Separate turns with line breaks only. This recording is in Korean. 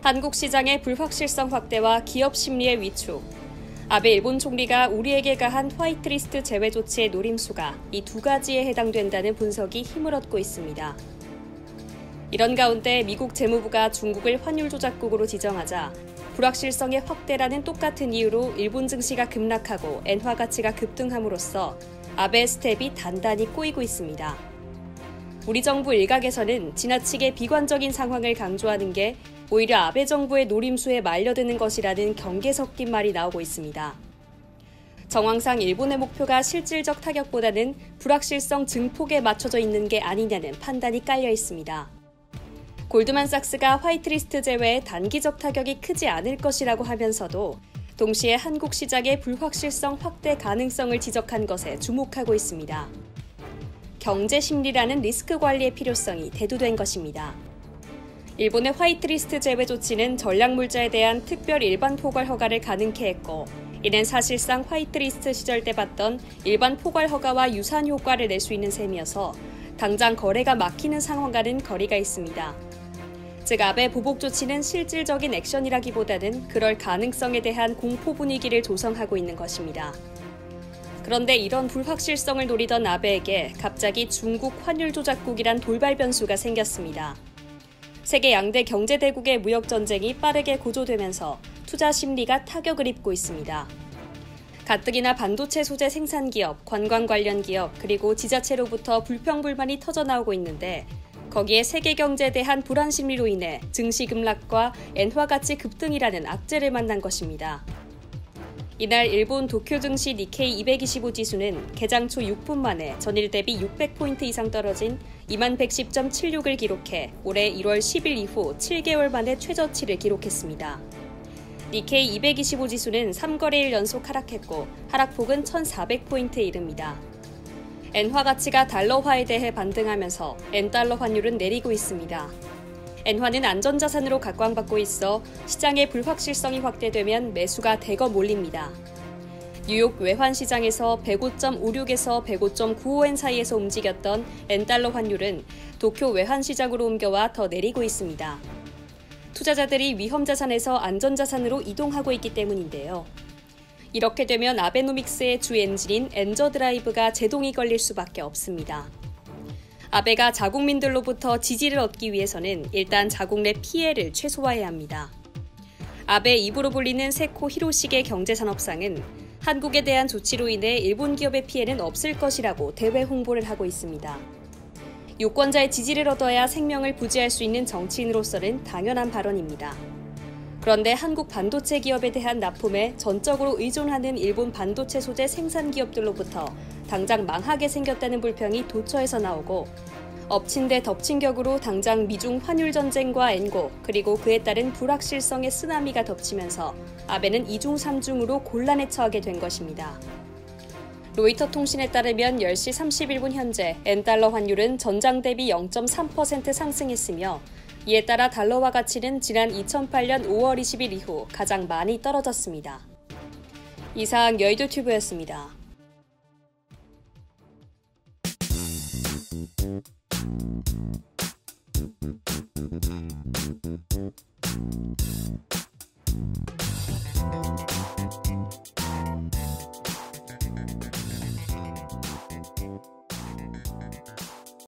한국 시장의 불확실성 확대와 기업 심리의 위축, 아베 일본 총리가 우리에게 가한 화이트리스트 제외 조치의 노림수가 이 두 가지에 해당된다는 분석이 힘을 얻고 있습니다. 이런 가운데 미국 재무부가 중국을 환율 조작국으로 지정하자 불확실성의 확대라는 똑같은 이유로 일본 증시가 급락하고 엔화 가치가 급등함으로써 아베의 스텝이 단단히 꼬이고 있습니다. 우리 정부 일각에서는 지나치게 비관적인 상황을 강조하는 게 오히려 아베 정부의 노림수에 말려드는 것이라는 경계 섞인 말이 나오고 있습니다. 정황상 일본의 목표가 실질적 타격보다는 불확실성 증폭에 맞춰져 있는 게 아니냐는 판단이 깔려 있습니다. 골드만삭스가 화이트리스트 제외에 단기적 타격이 크지 않을 것이라고 하면서도 동시에 한국 시장의 불확실성 확대 가능성을 지적한 것에 주목하고 있습니다. 경제 심리라는 리스크 관리의 필요성이 대두된 것입니다. 일본의 화이트리스트 제외 조치는 전략물자에 대한 특별 일반 포괄 허가를 가능케 했고, 이는 사실상 화이트리스트 시절 때 봤던 일반 포괄 허가와 유사한 효과를 낼 수 있는 셈이어서 당장 거래가 막히는 상황과는 거리가 있습니다. 즉 아베 보복 조치는 실질적인 액션이라기보다는 그럴 가능성에 대한 공포 분위기를 조성하고 있는 것입니다. 그런데 이런 불확실성을 노리던 아베에게 갑자기 중국 환율 조작국이란 돌발 변수가 생겼습니다. 세계 양대 경제대국의 무역 전쟁이 빠르게 고조되면서 투자 심리가 타격을 입고 있습니다. 가뜩이나 반도체 소재 생산 기업, 관광 관련 기업, 그리고 지자체로부터 불평불만이 터져나오고 있는데 거기에 세계 경제에 대한 불안 심리로 인해 증시 급락과 엔화 가치 급등이라는 악재를 만난 것입니다. 이날 일본 도쿄 증시 니케이 225 지수는 개장 초 6분 만에 전일 대비 600포인트 이상 떨어진 2110.76을 기록해 올해 1월 10일 이후 7개월 만에 최저치를 기록했습니다. 니케이 225 지수는 3거래일 연속 하락했고 하락폭은 1400포인트에 이릅니다. 엔화 가치가 달러화에 대해 반등하면서 엔달러 환율은 내리고 있습니다. 엔화는 안전자산으로 각광받고 있어 시장의 불확실성이 확대되면 매수가 대거 몰립니다. 뉴욕 외환시장에서 105.56에서 105.95엔 사이에서 움직였던 엔달러 환율은 도쿄 외환시장으로 옮겨와 더 내리고 있습니다. 투자자들이 위험자산에서 안전자산으로 이동하고 있기 때문인데요. 이렇게 되면 아베노믹스의 주 엔진인 엔저드라이브가 제동이 걸릴 수밖에 없습니다. 아베가 자국민들로부터 지지를 얻기 위해서는 일단 자국 내 피해를 최소화해야 합니다. 아베 입으로 불리는 세코 히로시게 경제산업상은 한국에 대한 조치로 인해 일본 기업의 피해는 없을 것이라고 대외 홍보를 하고 있습니다. 유권자의 지지를 얻어야 생명을 부지할 수 있는 정치인으로서는 당연한 발언입니다. 그런데 한국 반도체 기업에 대한 납품에 전적으로 의존하는 일본 반도체 소재 생산 기업들로부터 당장 망하게 생겼다는 불평이 도처에서 나오고 엎친 데 덮친 격으로 당장 미중 환율 전쟁과 엔고 그리고 그에 따른 불확실성의 쓰나미가 덮치면서 아베는 2중 3중으로 곤란에 처하게 된 것입니다. 로이터 통신에 따르면 10시 31분 현재 엔달러 환율은 전장 대비 0.3% 상승했으며 이에 따라 달러화 가치는 지난 2008년 5월 20일 이후 가장 많이 떨어졌습니다. 이상 여의도튜브였습니다.